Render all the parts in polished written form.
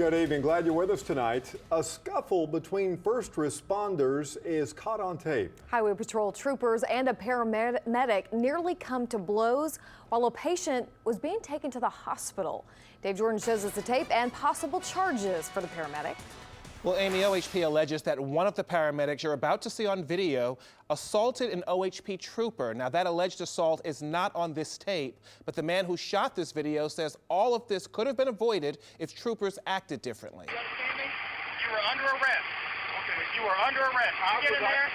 Good evening. Glad you're with us tonight. A scuffle between first responders is caught on tape. Highway Patrol troopers and a paramedic nearly come to blows while a patient was being taken to the hospital. Dave Jordan shows us the tape and possible charges for the paramedic. Well, Amy, OHP alleges that one of the paramedics you're about to see on video assaulted an OHP trooper. Now, that alleged assault is not on this tape, but the man who shot this video says all of this could have been avoided if troopers acted differently. You understand me? You were under arrest. Okay, you were under arrest. I'll get in there.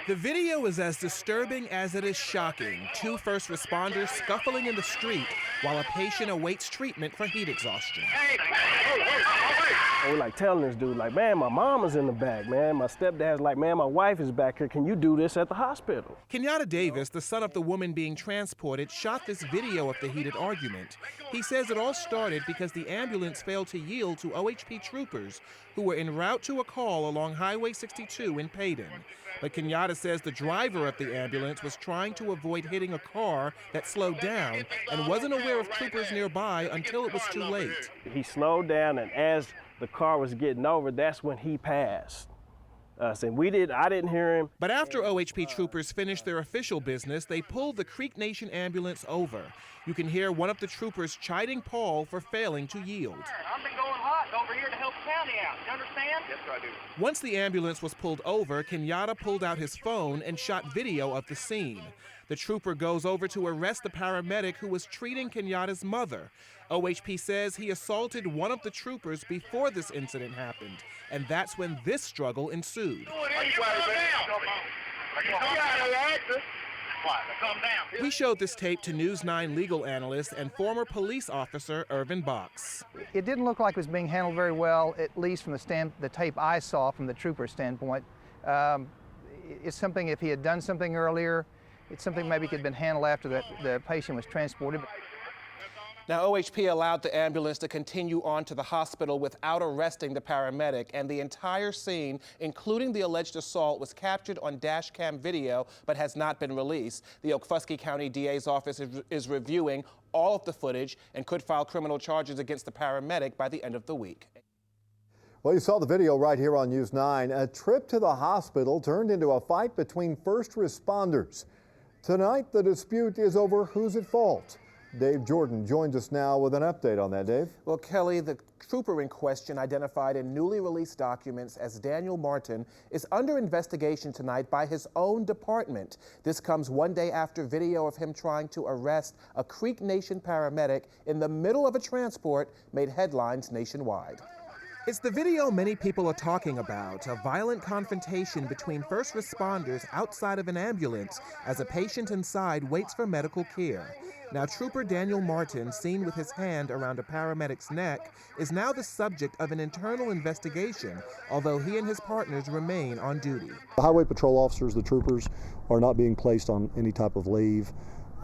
The video is as disturbing as it is shocking. Two first responders scuffling in the street while a patient awaits treatment for heat exhaustion. Hey, We're like telling this dude, like, man, my mama's in the back, man. My stepdad's like, man, my wife is back here. Can you do this at the hospital? Kenyatta Davis, the son of the woman being transported, shot this video of the heated argument. He says it all started because the ambulance failed to yield to OHP troopers who were en route to a call along Highway 62 in Payton. But Kenyatta says the driver of the ambulance was trying to avoid hitting a car that slowed down and wasn't aware of troopers nearby until it was too late. He slowed down, and as the car was getting over, that's when he passed us. And I didn't hear him. But after OHP troopers finished their official business, they pulled the Creek Nation ambulance over. You can hear one of the troopers chiding Paul for failing to yield. I've been going hot over here to help the county out. You understand? Yes, sir, I do. Once the ambulance was pulled over, Kenyatta pulled out his phone and shot video of the scene. The trooper goes over to arrest the paramedic who was treating Kenyatta's mother. OHP says he assaulted one of the troopers before this incident happened, and that's when this struggle ensued. We showed this tape to News 9 legal analyst and former police officer Irvin Box. It didn't look like it was being handled very well, at least from the tape I saw from the trooper's standpoint. It's something, if he had done something earlier, it's something maybe could have been handled after the patient was transported. Now, OHP allowed the ambulance to continue on to the hospital without arresting the paramedic, and the entire scene, including the alleged assault, was captured on dash cam video but has not been released. The Okfuskee County DA's office is reviewing all of the footage and could file criminal charges against the paramedic by the end of the week. Well, you saw the video right here on News 9. A trip to the hospital turned into a fight between first responders. Tonight, the dispute is over who's at fault. Dave Jordan joins us now with an update on that, Dave. Well, Kelly, the trooper in question, identified in newly released documents as Daniel Martin, is under investigation tonight by his own department. This comes one day after video of him trying to arrest a Creek Nation paramedic in the middle of a transport made headlines nationwide. It's the video many people are talking about, a violent confrontation between first responders outside of an ambulance as a patient inside waits for medical care. Now, Trooper Daniel Martin, seen with his hand around a paramedic's neck, is now the subject of an internal investigation, although he and his partners remain on duty. The Highway Patrol officers, the troopers, are not being placed on any type of leave.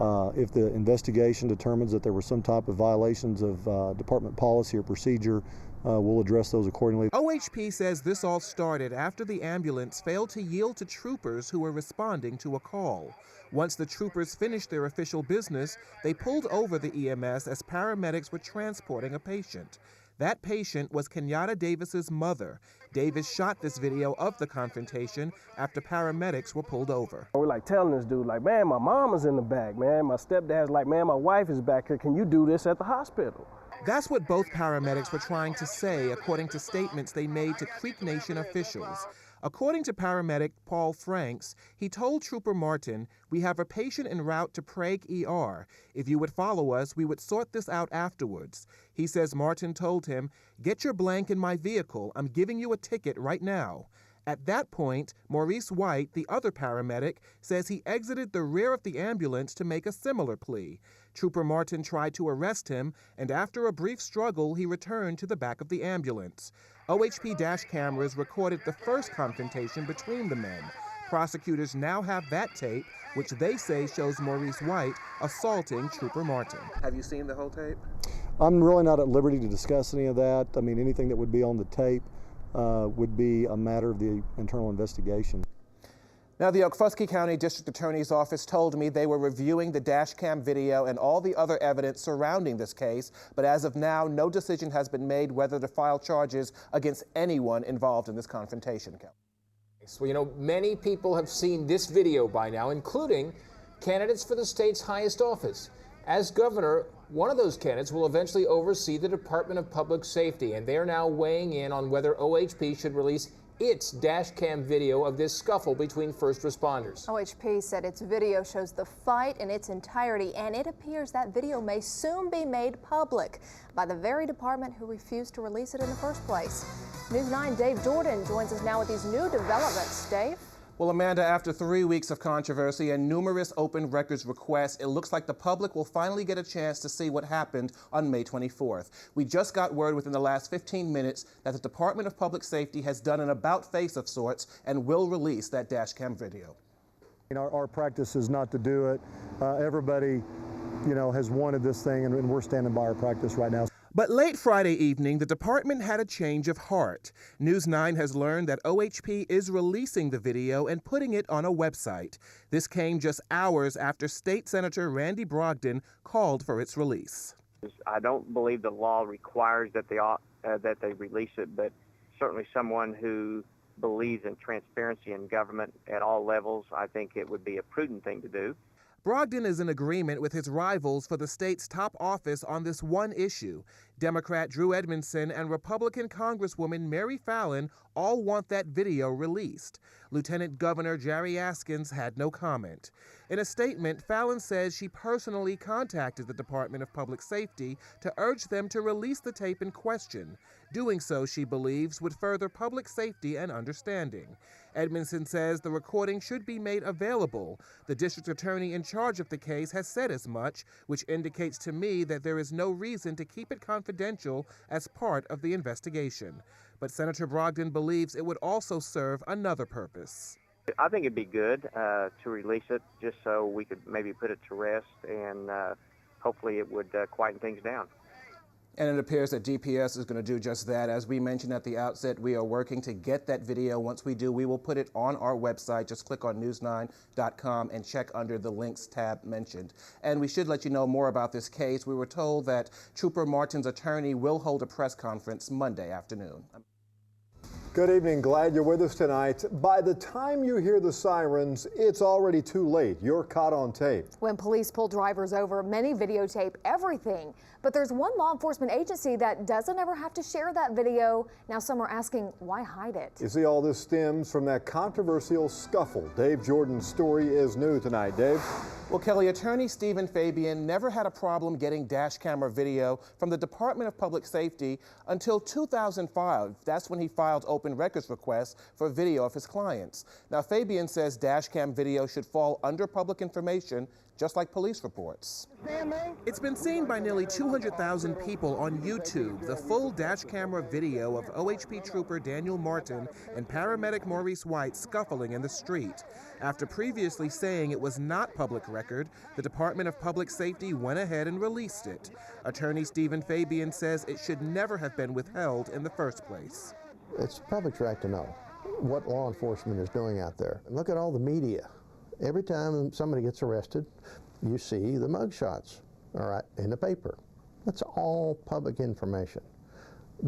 If the investigation determines that there were some type of violations of department policy or procedure, we'll address those accordingly. OHP says this all started after the ambulance failed to yield to troopers who were responding to a call. Once the troopers finished their official business, they pulled over the EMS as paramedics were transporting a patient. That patient was Kenyatta Davis's mother. Davis shot this video of the confrontation after paramedics were pulled over. We're like telling this dude, like, man, my mama's in the back, man. My stepdad's like, man, my wife is back here. Can you do this at the hospital? That's what both paramedics were trying to say, according to statements they made to Creek Nation officials. According to paramedic Paul Franks, he told Trooper Martin, "We have a patient en route to Prague ER. If you would follow us, we would sort this out afterwards." He says Martin told him, "Get your blank in my vehicle. I'm giving you a ticket right now." At that point, Maurice White, the other paramedic, says he exited the rear of the ambulance to make a similar plea. Trooper Martin tried to arrest him, and after a brief struggle, he returned to the back of the ambulance. OHP dash cameras recorded the first confrontation between the men. Prosecutors now have that tape, which they say shows Maurice White assaulting Trooper Martin. Have you seen the whole tape? I'm really not at liberty to discuss any of that. I mean, anything that would be on the tape would be a matter of the internal investigation. Now, the Okfuskee County District Attorney's Office told me they were reviewing the dash cam video and all the other evidence surrounding this case, but as of now, no decision has been made whether to file charges against anyone involved in this confrontation. Well, you know, many people have seen this video by now, including candidates for the state's highest office. As governor, one of those candidates will eventually oversee the Department of Public Safety, and they are now weighing in on whether OHP should release its dash cam video of this scuffle between first responders. OHP said its video shows the fight in its entirety, and it appears that video may soon be made public by the very department who refused to release it in the first place. News 9 Dave Jordan joins us now with these new developments. Dave? Well, Amanda, after 3 weeks of controversy and numerous open records requests, it looks like the public will finally get a chance to see what happened on May 24th. We just got word within the last 15 minutes that the Department of Public Safety has done an about-face of sorts and will release that dash cam video. Our practice is not to do it. Everybody, has wanted this thing, and we're standing by our practice right now. But late Friday evening, the department had a change of heart. News 9 has learned that OHP is releasing the video and putting it on a website. This came just hours after State Senator Randy Brogdon called for its release. I don't believe the law requires that they release it, but certainly someone who believes in transparency in government at all levels, I think it would be a prudent thing to do. Brogdon is in agreement with his rivals for the state's top office on this one issue. Democrat Drew Edmondson and Republican Congresswoman Mary Fallin all want that video released. Lieutenant Governor Jerry Askins had no comment. In a statement, Fallin says she personally contacted the Department of Public Safety to urge them to release the tape in question. Doing so, she believes, would further public safety and understanding. Edmondson says the recording should be made available. The district attorney in charge of the case has said as much, which indicates to me that there is no reason to keep it confidential as part of the investigation. But Senator Brogdon believes it would also serve another purpose. I think it'd be good to release it just so we could maybe put it to rest, and hopefully it would quieten things down. And it appears that DPS is going to do just that. As we mentioned at the outset, we are working to get that video. Once we do, we will put it on our website. Just click on news9.com and check under the links tab mentioned. And we should let you know more about this case. We were told that Trooper Martin's attorney will hold a press conference Monday afternoon. Good evening. Glad you're with us tonight. By the time you hear the sirens, it's already too late. You're caught on tape. When police pull drivers over, many videotape everything. But there's one law enforcement agency that doesn't ever have to share that video. Now some are asking, why hide it? You see, all this stems from that controversial scuffle. Dave Jordan's story is new tonight. Dave? Well, Kelly, attorney Stephen Fabian never had a problem getting dash camera video from the Department of Public Safety until 2005. That's when he filed open records requests for video of his clients. Now, Fabian says dash cam video should fall under public information, just like police reports. It's been seen by nearly 200,000 people on YouTube, the full dash camera video of OHP Trooper Daniel Martin and paramedic Maurice White scuffling in the street. After previously saying it was not public record, the Department of Public Safety went ahead and released it. Attorney Stephen Fabian says it should never have been withheld in the first place. It's public's right to know what law enforcement is doing out there. And look at all the media. Every time somebody gets arrested, you see the mugshots, all right, in the paper. That's all public information.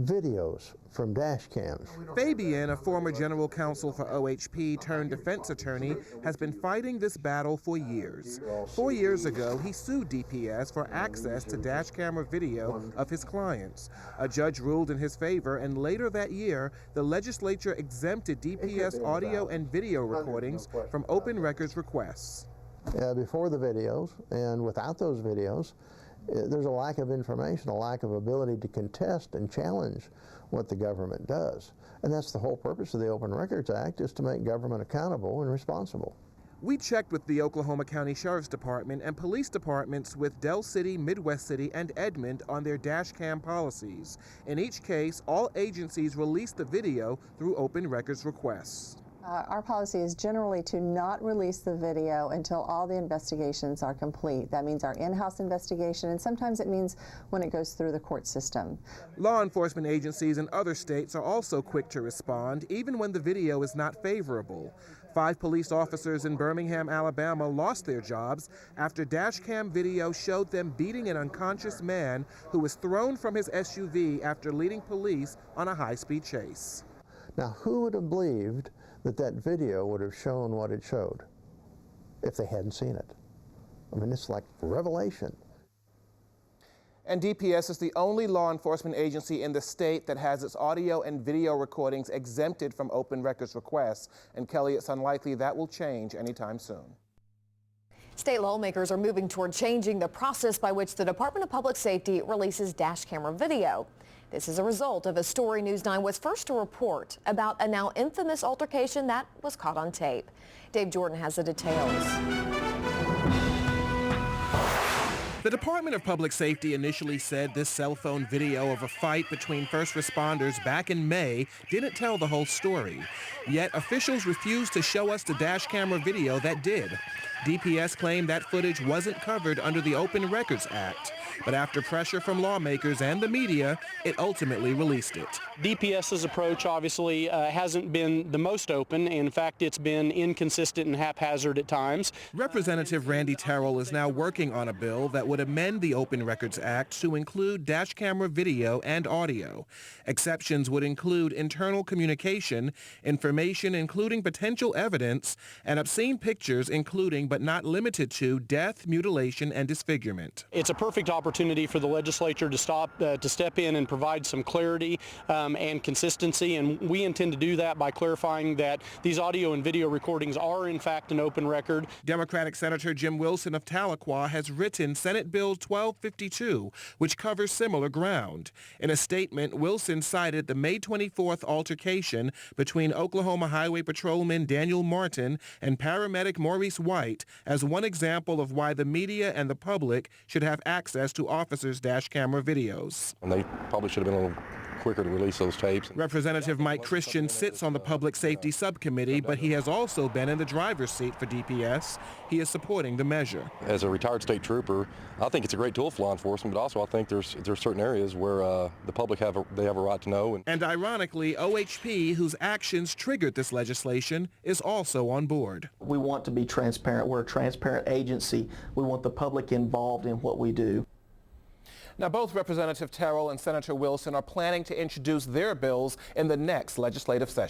Videos from dash cams. Fabian, a former general counsel for OHP turned defense attorney, has been fighting this battle for years. 4 years ago, he sued DPS for access to dash camera video of his clients. A judge ruled in his favor, and later that year, the legislature exempted DPS audio and video recordings from open records requests. Before the videos and without those videos, there's a lack of information, a lack of ability to contest and challenge what the government does. And that's the whole purpose of the Open Records Act, is to make government accountable and responsible. We checked with the Oklahoma County Sheriff's Department and police departments with Del City, Midwest City, and Edmond on their dash cam policies. In each case, all agencies released the video through open records requests. Our policy is generally to not release the video until all the investigations are complete. That means our in-house investigation, and sometimes it means when it goes through the court system. Law enforcement agencies in other states are also quick to respond, even when the video is not favorable. 5 police officers in Birmingham, Alabama lost their jobs after dashcam video showed them beating an unconscious man who was thrown from his SUV after leading police on a high-speed chase. Now, who would have believed that that video would have shown what it showed if they hadn't seen it? I mean, it's like revelation. And DPS is the only law enforcement agency in the state that has its audio and video recordings exempted from open records requests. And Kelly, it's unlikely that will change anytime soon. State lawmakers are moving toward changing the process by which the Department of Public Safety releases dash camera video. This is a result of a story News 9 was first to report about a now infamous altercation that was caught on tape. Dave Jordan has the details. The Department of Public Safety initially said this cell phone video of a fight between first responders back in May didn't tell the whole story. Yet officials refused to show us the dash camera video that did. DPS claimed that footage wasn't covered under the Open Records Act. But after pressure from lawmakers and the media, it ultimately released it. DPS's approach obviously hasn't been the most open. In fact, it's been inconsistent and haphazard at times. Representative Randy Terrell is now working on a bill that would amend the Open Records Act to include dash camera video and audio. Exceptions would include internal communication, information including potential evidence, and obscene pictures including but not limited to death, mutilation, and disfigurement. It's a perfect opportunity for the legislature to step in and provide some clarity and consistency, and we intend to do that by clarifying that these audio and video recordings are in fact an open record. Democratic Senator Jim Wilson of Tahlequah has written Senate Bill 1252, which covers similar ground. In a statement, Wilson cited the May 24th altercation between Oklahoma Highway Patrolman Daniel Martin and paramedic Maurice White as one example of why the media and the public should have access to officers' dash camera videos. And they probably should have been a little quicker to release those tapes. Representative Mike Christian sits on the Public Safety Subcommittee, but he has also been in the driver's seat for DPS. He is supporting the measure. As a retired state trooper, I think it's a great tool for law enforcement, but also I think there's certain areas where the public have a right to know. And ironically, OHP, whose actions triggered this legislation, is also on board. We want to be transparent. We're a transparent agency. We want the public involved in what we do. Now, both Representative Terrell and Senator Wilson are planning to introduce their bills in the next legislative session.